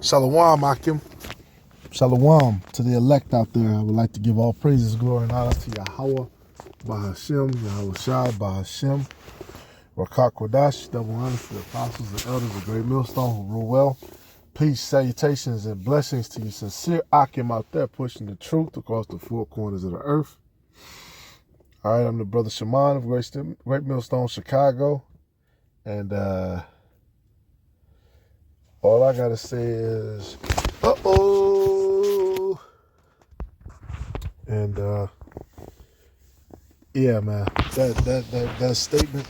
Shalom, Akim. Shalom to the elect out there. I would like to give all praises, glory, and honor to Yahweh, Bahashem, Yahweh Shai, Bahashem, Rakak Kodash, double honor to the apostles and elders of Great Millstone who rule well. Peace, salutations, and blessings to you, sincere Akim out there pushing the truth across the four corners of the earth. All right, I'm the brother Shaman of Great Millstone, Chicago. And all I got to say is, uh-oh. And yeah, man, that statement.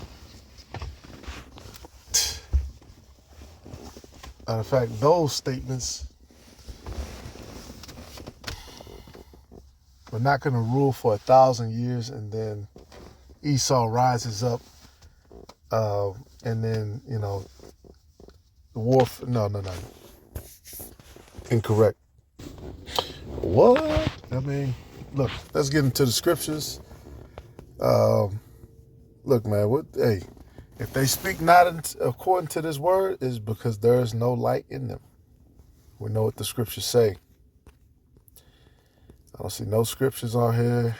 In fact, those statements are not going to rule for 1,000 years, and then Esau rises up, and then the war. No, incorrect. What? I mean, look, let's get into the scriptures. Look, man, hey, if they speak not according to this word, is because there is no light in them. We know what the scriptures say. I don't see no scriptures on here.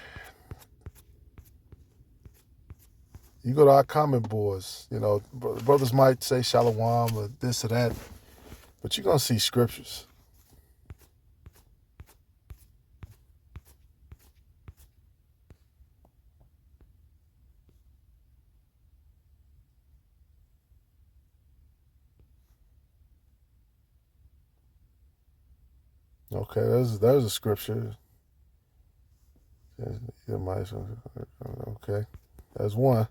You go to our comment boards, brothers might say shalom or this or that, but you're going to see scriptures. Okay, there's a scripture. Okay, there's one.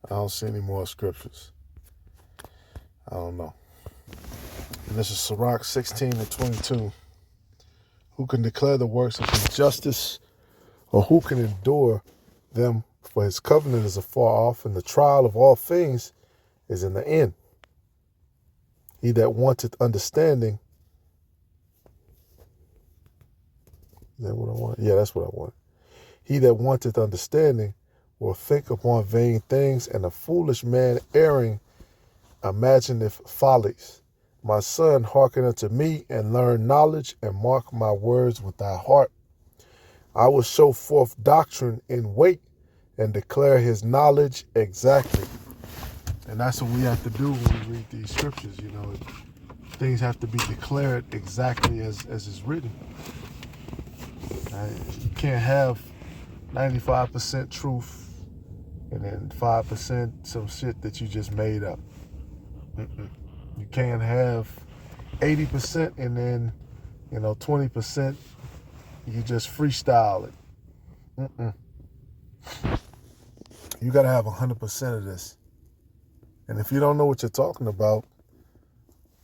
I don't see any more scriptures. I don't know. And this is Sirach 16:22. Who can declare the works of his justice, or who can endure them? For his covenant is afar off, and the trial of all things is in the end. He that wanteth understanding. Is that what I want? Yeah, that's what I want. He that wanteth understanding will think upon vain things, and a foolish man erring imagineth follies. My son, hearken unto me, and learn knowledge, and mark my words with thy heart. I will show forth doctrine in weight, and declare his knowledge exactly. And that's what we have to do when we read these scriptures. Things have to be declared exactly as is written. You can't have 95% truth and then 5% some shit that you just made up. You can't have 80% and then 20% you just freestyle it. You got to have 100% of this. And if you don't know what you're talking about,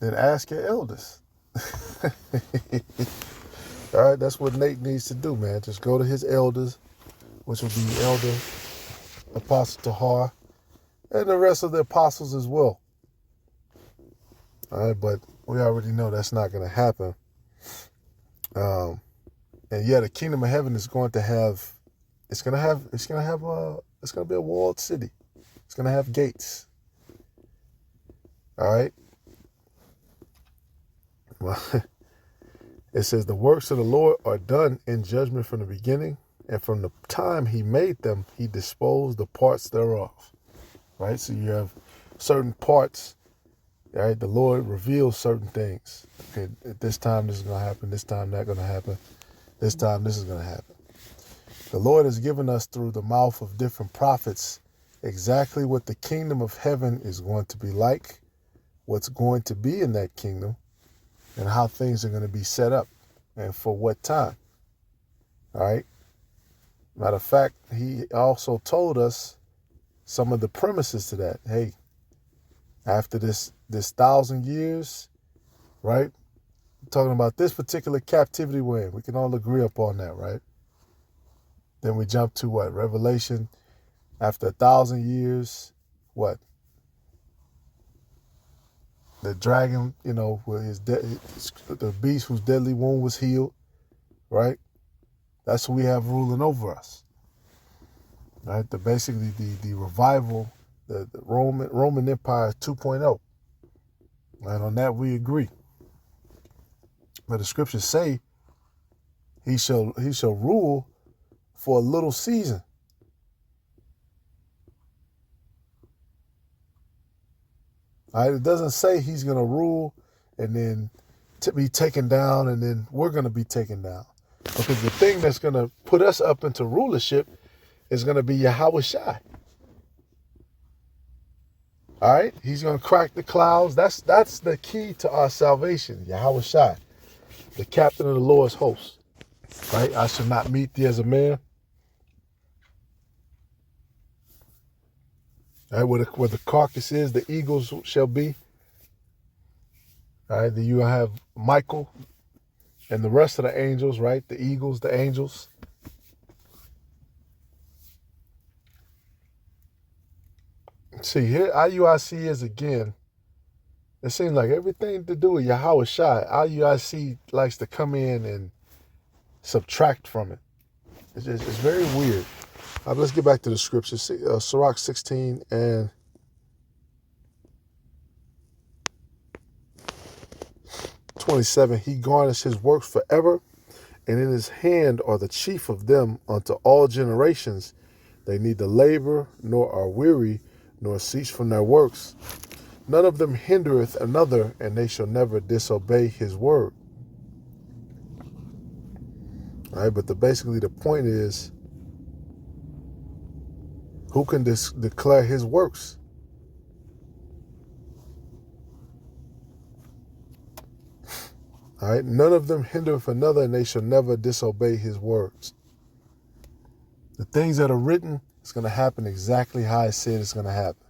then ask your elders. All right, that's what Nate needs to do, man. Just go to his elders, which will be Elder Apostle Tahar, and the rest of the apostles as well. All right, but we already know that's not going to happen. And yeah, the kingdom of heaven is going to have, it's going to be a walled city. It's going to have gates. All right. Well, it says the works of the Lord are done in judgment from the beginning, and from the time he made them, he disposed the parts thereof. Right? So you have certain parts. Right? The Lord reveals certain things. Okay, at this time this is going to happen. This time that's going to happen. This time this is going to happen. The Lord has given us through the mouth of different prophets exactly what the kingdom of heaven is going to be like, what's going to be in that kingdom, and how things are going to be set up and for what time. All right. Matter of fact, he also told us some of the premises to that. Hey, after this 1,000 years, right? Talking about this particular captivity we're in. We can all agree upon that, right? Then we jump to what? Revelation After 1,000 years, what? The dragon, with the beast whose deadly wound was healed, right? That's who we have ruling over us, right? Basically the revival, the Roman Empire 2.0. And on that we agree. But the scriptures say he shall rule for a little season. All right, it doesn't say he's going to rule and then to be taken down and then we're going to be taken down. Because the thing that's going to put us up into rulership is going to be Yahweh Shai. All right, he's going to crack the clouds. That's the key to our salvation, Yahweh Shai, the captain of the Lord's host. Right, I shall not meet thee as a man. All right, where the carcass is, the eagles shall be. All right, then you have Michael and the rest of the angels, right? The eagles, the angels. See, here IUIC is again, it seems like everything to do with Yahweh Shai, IUIC likes to come in and subtract from it. It's very weird. Let's get back to the scriptures. Sirach 16 and 27. He garnished his works forever, and in his hand are the chief of them unto all generations. They neither labor, nor are weary, nor cease from their works. None of them hindereth another, and they shall never disobey his word. All right, but basically the point is, who can declare his works? All right, none of them hindereth another, and they shall never disobey his words. The things that are written, it's going to happen exactly how I said it's going to happen.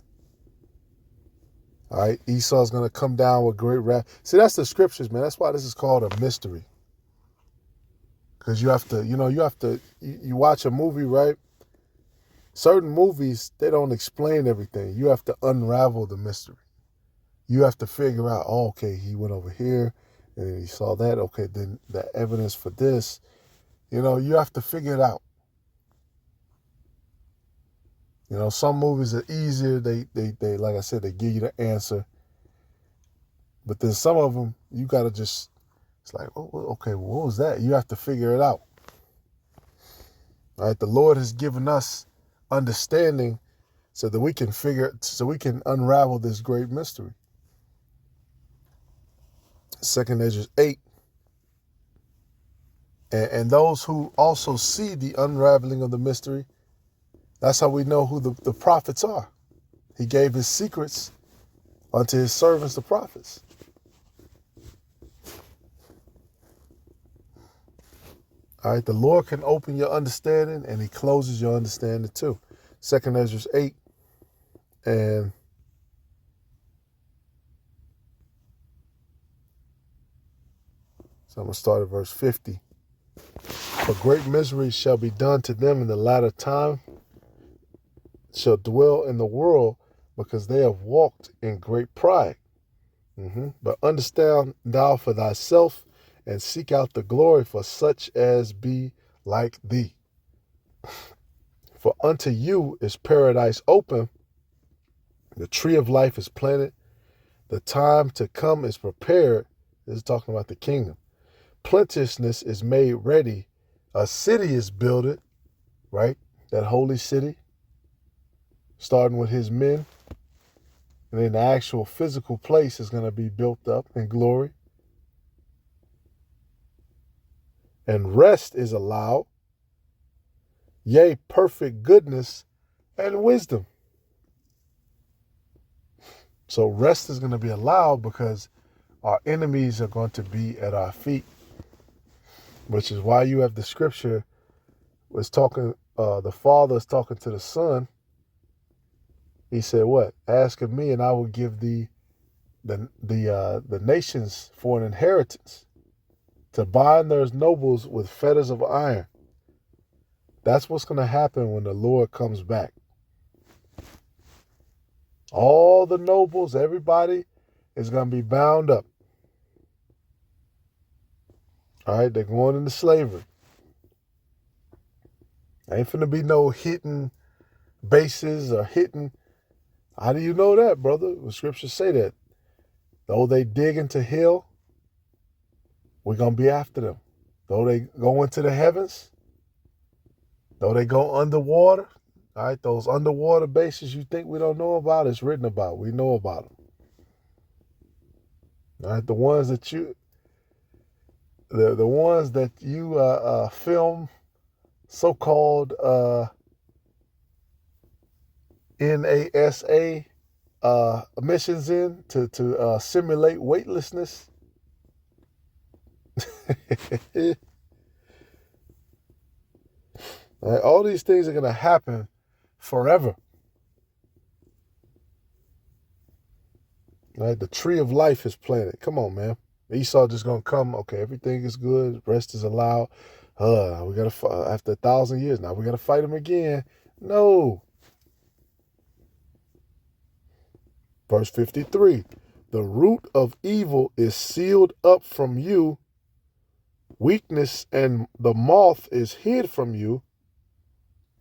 All right, Esau's going to come down with great wrath. See, that's the scriptures, man. That's why this is called a mystery. Because you watch a movie, right? Certain movies, they don't explain everything. You have to unravel the mystery. You have to figure out, okay, he went over here and he saw that. Okay, then the evidence for this, you have to figure it out. Some movies are easier. They like I said, they give you the answer. But then some of them, you got to just, it's like, okay, what was that? You have to figure it out. All right, the Lord has given us understanding so that we can unravel this great mystery. 2 Ezra 8. And those who also see the unraveling of the mystery, that's how we know who the prophets are. He gave his secrets unto his servants, the prophets. All right, the Lord can open your understanding and he closes your understanding too. 2 Ezra 8 and so I'm going to start at verse 50. For great misery shall be done to them in the latter time, shall dwell in the world, because they have walked in great pride. But understand thou for thyself, and seek out the glory for such as be like thee. For unto you is paradise open, the tree of life is planted, the time to come is prepared. This is talking about the kingdom. Plenteousness is made ready, a city is builded, right? That holy city, starting with his men, and then the actual physical place is going to be built up in glory. And rest is allowed, yea, perfect goodness and wisdom. So rest is going to be allowed because our enemies are going to be at our feet, which is why you have the scripture was talking, the Father is talking to the Son. He said, what? Ask of me and I will give thee the nations for an inheritance, to bind their nobles with fetters of iron. That's what's going to happen when the Lord comes back. All the nobles, everybody is going to be bound up. All right, they're going into slavery. Ain't finna be no hitting bases or hitting. How do you know that, brother? The scriptures say that. Though they dig into hell, we're going to be after them. Though they go into the heavens, though they go underwater, all right, those underwater bases you think we don't know about, it's written about. We know about them. All right, the ones that you film so-called NASA missions in to simulate weightlessness. Right, all these things are going to happen forever. Right, the tree of life is planted. Come on, man. Esau just going to come. Okay, everything is good. Rest is allowed. We got to after 1,000 years now. We got to fight him again. No. Verse 53. The root of evil is sealed up from you. Weakness and the moth is hid from you.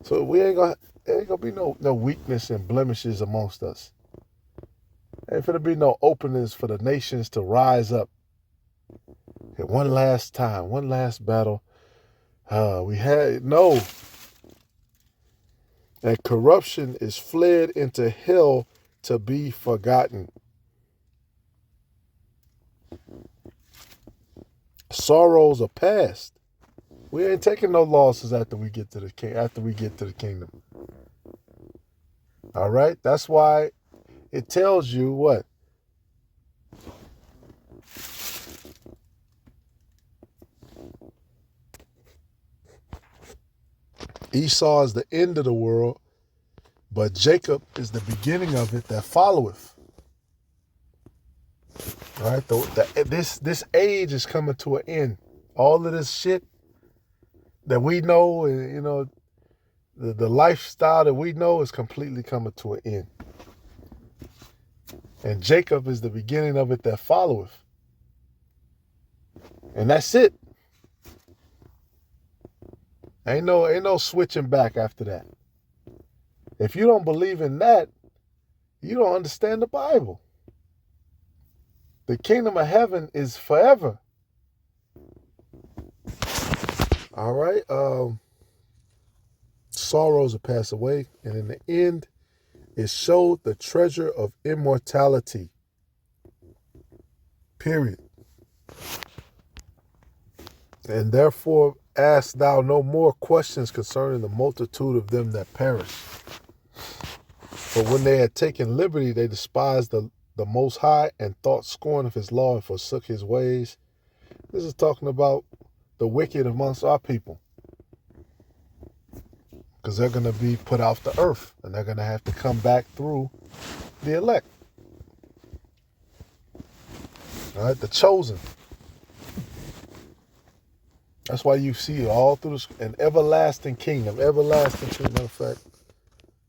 So there ain't gonna be no weakness and blemishes amongst us. Ain't gonna be no openings for the nations to rise up. Okay, one last time, one last battle. And corruption is fled into hell to be forgotten. Sorrows are past. We ain't taking no losses after we get to the kingdom. All right? That's why it tells you what? Esau is the end of the world, but Jacob is the beginning of it that followeth. All right? This age is coming to an end. All of this shit that we know, the lifestyle that we know is completely coming to an end. And Jacob is the beginning of it that followeth. And that's it. Ain't no switching back after that. If you don't believe in that, you don't understand the Bible. The kingdom of heaven is forever. All right. Sorrows will pass away, and in the end, it showed the treasure of immortality. Period. And therefore, ask thou no more questions concerning the multitude of them that perish. For when they had taken liberty, they despised the Most High and thought scorn of his law and forsook his ways. This is talking about the wicked amongst our people. Because they're going to be put off the earth, and they're going to have to come back through the elect. All right, the chosen. That's why you see all through an everlasting kingdom. Matter of fact,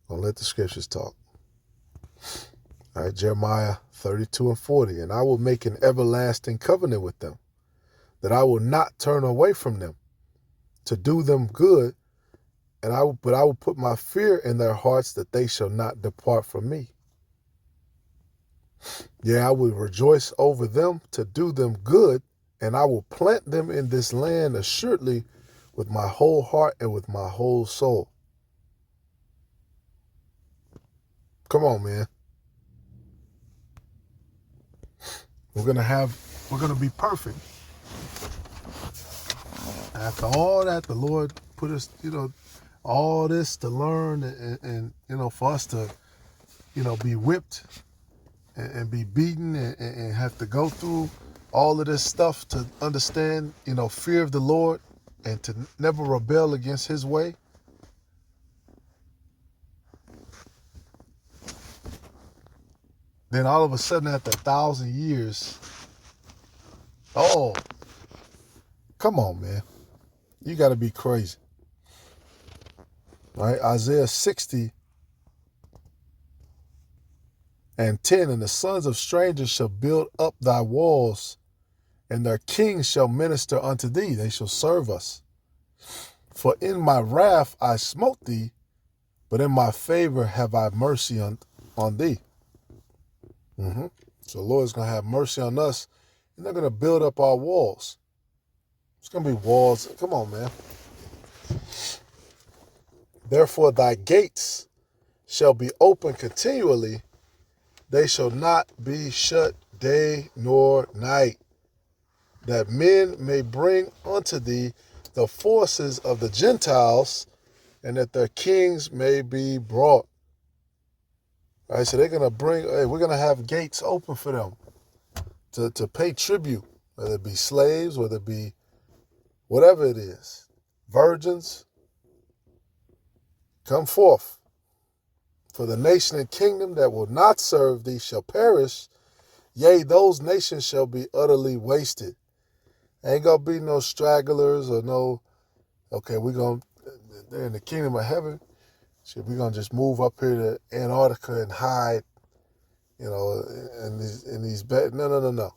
I'm going to let the scriptures talk. All right, Jeremiah 32 and 40. And I will make an everlasting covenant with them, that I will not turn away from them to do them good. But I will put my fear in their hearts that they shall not depart from me. Yeah, I will rejoice over them to do them good, and I will plant them in this land assuredly with my whole heart and with my whole soul. Come on, man. We're gonna be perfect. After all that, the Lord put us, all this to learn and for us to, be whipped and be beaten and have to go through all of this stuff to understand, fear of the Lord and to never rebel against his way. Then all of a sudden after 1,000 years, come on, man. You got to be crazy. Right? Isaiah 60 And 10, and the sons of strangers shall build up thy walls, and their kings shall minister unto thee. They shall serve us. For in my wrath I smote thee, but in my favor have I mercy on thee. So the Lord's going to have mercy on us, and they're going to build up our walls. It's going to be walls. Come on, man. Therefore thy gates shall be open continually. They shall not be shut day nor night, that men may bring unto thee the forces of the Gentiles, and that their kings may be brought. All right, so they're going to bring, we're going to have gates open for them to pay tribute, whether it be slaves, whether it be whatever it is. Virgins, come forth. For the nation and kingdom that will not serve thee shall perish. Yea, those nations shall be utterly wasted. Ain't going to be no stragglers or no, okay, they're in the kingdom of heaven. Shit, we're going to just move up here to Antarctica and hide, in these beds. No.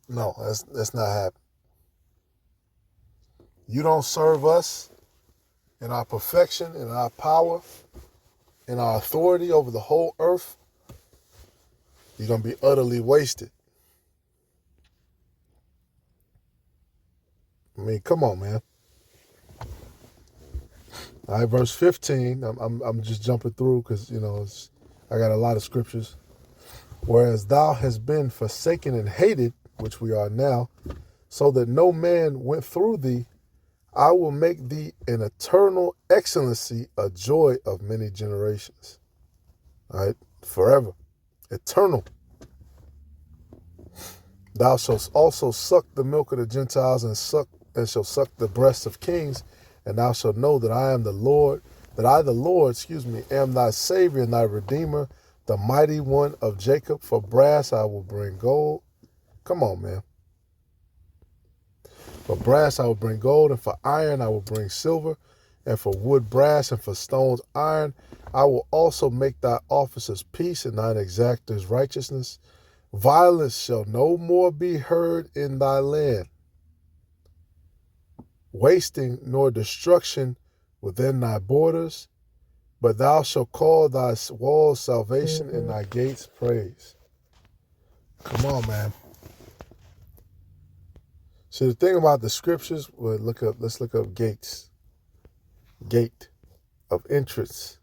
No, that's not happening. You don't serve us in our perfection, in our power, in our authority over the whole earth, you're going to be utterly wasted. I mean, come on, man. All right, verse 15. I'm just jumping through because, I got a lot of scriptures. Whereas thou hast been forsaken and hated, which we are now, so that no man went through thee, I will make thee an eternal excellency, a joy of many generations. All right, forever, eternal. Thou shalt also suck the milk of the Gentiles and shall suck the breasts of kings, and thou shalt know that I am the Lord, am thy Savior and thy Redeemer, the mighty one of Jacob. For brass I will bring gold. Come on, man. For brass I will bring gold, and for iron I will bring silver, and for wood brass, and for stones iron. I will also make thy officers peace, and thine exactors righteousness. Violence shall no more be heard in thy land, wasting nor destruction within thy borders, but thou shalt call thy walls salvation and thy gates praise. Come on, man. So the thing about the scriptures, let's look up gates. Gate of entrance.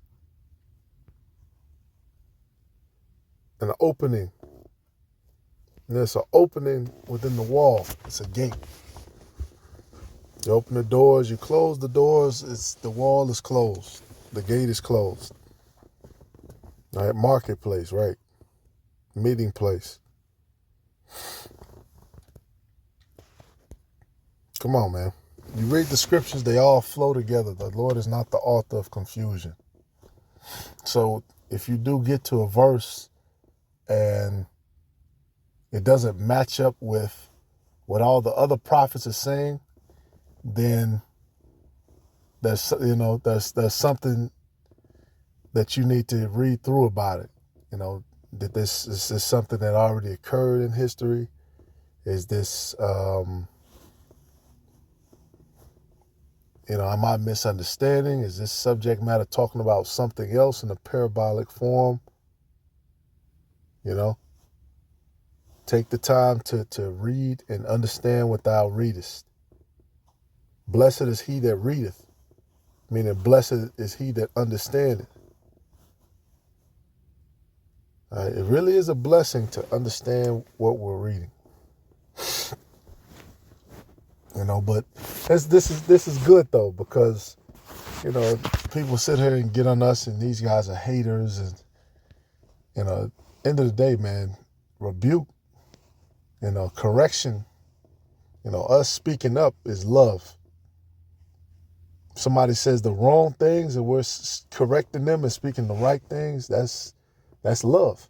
An opening. And there's an opening within the wall. It's a gate. You open the doors, you close the doors, the wall is closed. The gate is closed. All right, marketplace, right? Meeting place. Come on, man. You read the scriptures, they all flow together. The Lord is not the author of confusion. So if you do get to a verse and it doesn't match up with what all the other prophets are saying, then there's something that you need to read through about it. That this is something that already occurred in history. Is this, am I misunderstanding? Is this subject matter talking about something else in a parabolic form? Take the time to read and understand what thou readest. Blessed is he that readeth, meaning blessed is he that understandeth. It really is a blessing to understand what we're reading. But this is good though, because people sit here and get on us, and these guys are haters, and end of the day, man, rebuke, correction, us speaking up is love. Somebody says the wrong things and we're correcting them and speaking the right things, that's love.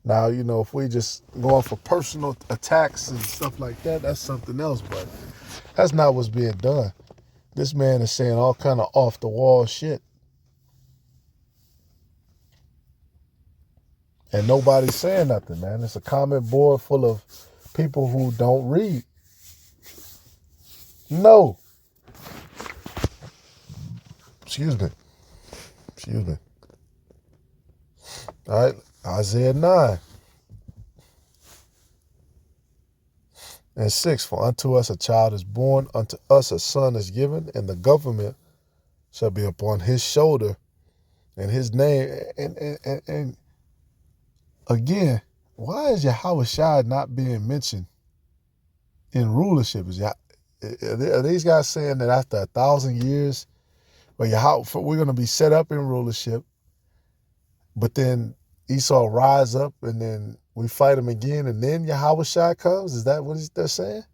Now, if we just going for personal attacks and stuff like that, that's something else, but that's not what's being done. This man is saying all kind of off the wall shit. And nobody's saying nothing, man. It's a comment board full of people who don't read. No. Excuse me. All right, Isaiah 9:6. For unto us a child is born, unto us a son is given, and the government shall be upon his shoulder, and his name. And again, why is Yahweh Shai not being mentioned in rulership? Are these guys saying that after 1,000 years, we're going to be set up in rulership, but then Esau rise up and then we fight him again and then Yahweh Shai comes? Is that what they're saying?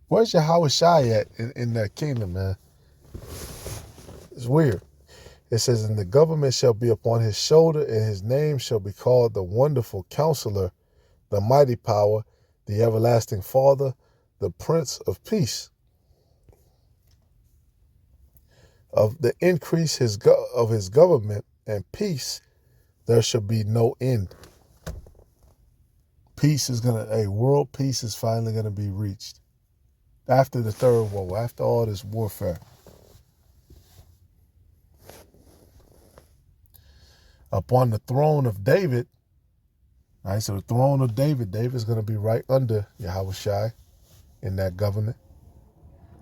Where's Yahweh Shai at in that kingdom, man? It's weird. It says, and the government shall be upon his shoulder, and his name shall be called the Wonderful Counselor, the Mighty Power, the Everlasting Father, the Prince of Peace. Of the increase of his government and peace, there shall be no end. World peace is finally going to be reached. After the third war, after all this warfare. Upon the throne of David, all right, so the throne of David's going to be right under Yahweh Shai in that government.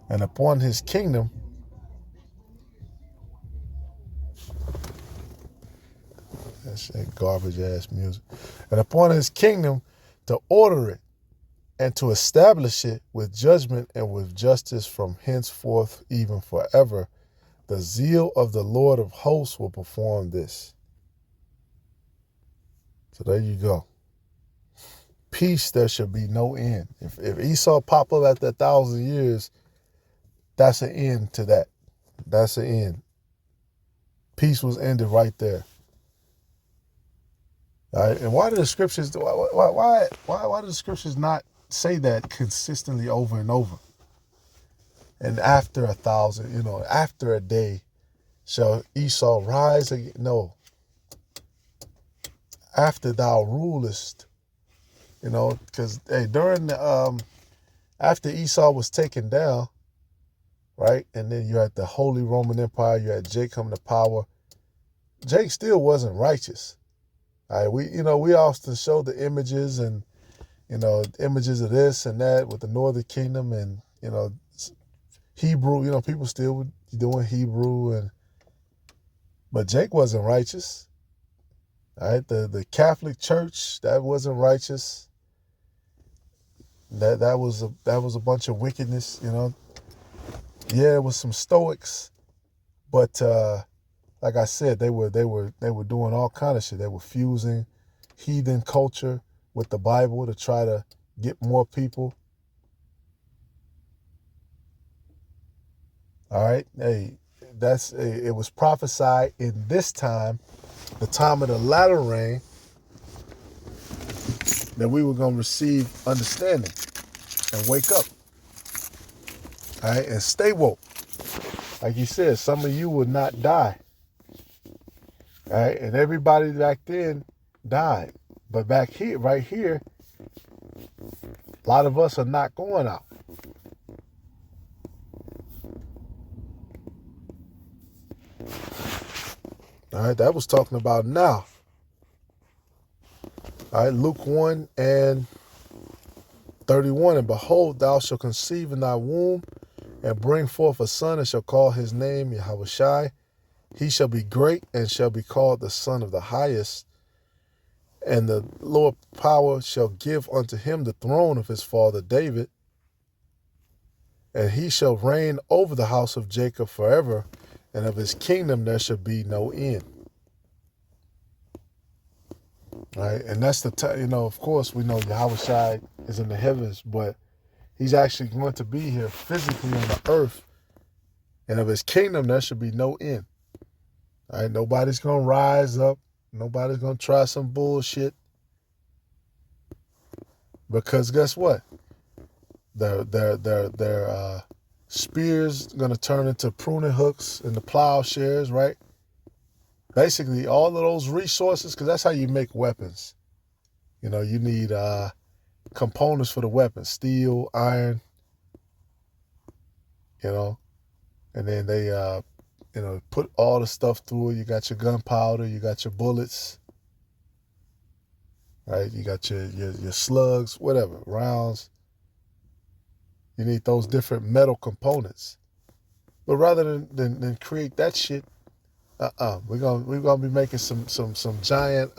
And upon his kingdom, that's that garbage ass music. And upon his kingdom to order it and to establish it with judgment and with justice from henceforth even forever. The zeal of the Lord of hosts will perform this. So there you go. Peace, there should be no end. If Esau pop up after 1,000 years, that's an end to that. That's an end. Peace was ended right there. All right, and why do the scriptures? Why do the scriptures not say that consistently over and over? And after 1,000, after a day, shall Esau rise again? No. After thou rulest, because during the after Esau was taken down, right, and then you had the Holy Roman Empire, you had Jake come to power. Jake still wasn't righteous. All right, we often show the images and images of this and that with the Northern Kingdom and Hebrew. People still doing Hebrew but Jake wasn't righteous. All right, the Catholic Church, that wasn't righteous. That was a bunch of wickedness. Yeah, it was some Stoics, but like I said, they were doing all kind of shit. They were fusing heathen culture with the Bible to try to get more people. All right, it was prophesied in this time, the time of the latter rain, that we were going to receive understanding and wake up. All right, and stay woke. Like you said, some of you would not die. All right, and everybody back then died. But back here, right here, a lot of us are not going out. All right, that was talking about now. All right, Luke 1:31, and behold, thou shalt conceive in thy womb and bring forth a son, and shall call his name Yahweh Shai. He shall be great and shall be called the Son of the Highest. And the Lord power shall give unto him the throne of his father David. And he shall reign over the house of Jacob forever, and of his kingdom there shall be no end. All right, and that's the time, of course, we know Yahweh Shai is in the heavens, but he's actually going to be here physically on the earth, and of his kingdom there should be no end. All right, nobody's going to rise up. Nobody's going to try some bullshit. Because guess what? Their spears going to turn into pruning hooks and the plowshares, right? Basically, all of those resources, because that's how you make weapons. You know, you need components for the weapon, steel, iron, you know, and then they, put all the stuff through it. You got your gunpowder, you got your bullets, right? You got your slugs, whatever, rounds. You need those different metal components. But rather than create that shit, we're gonna be making some giant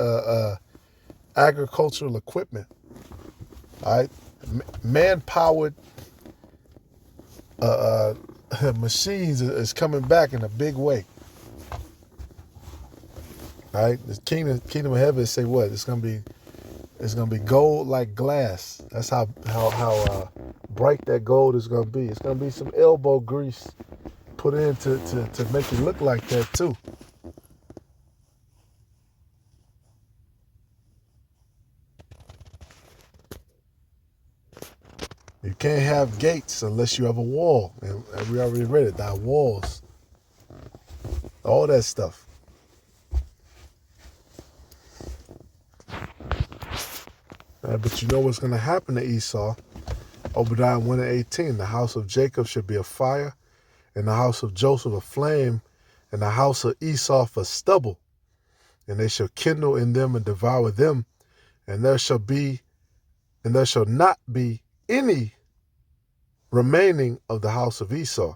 agricultural equipment. All right, man-powered machines is coming back in a big way. All right, the kingdom of heaven say what? It's gonna be gold like glass. That's how bright that gold is gonna be. It's gonna be some elbow grease put in to make it look like that too. You can't have gates unless you have a wall. And we already read it, thy walls. All that stuff. But you know what's going to happen to Esau? Obadiah 1:18. The house of Jacob should be a fire, and the house of Joseph a flame, and the house of Esau for stubble. And they shall kindle in them and devour them, and there shall not be any remaining of the house of Esau.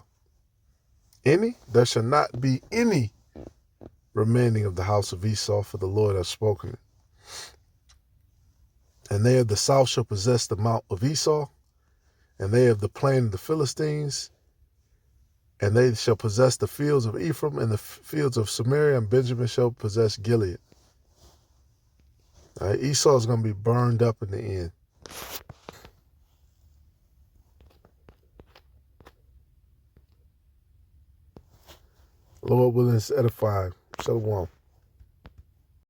There shall not be any remaining of the house of Esau, for the Lord has spoken it. And they of the south shall possess the mount of Esau, and they of the plain of the Philistines, and they shall possess the fields of Ephraim and the fields of Samaria, and Benjamin shall possess Gilead. All right, Esau is going to be burned up in the end. Lord willing, is edifying. Shalom.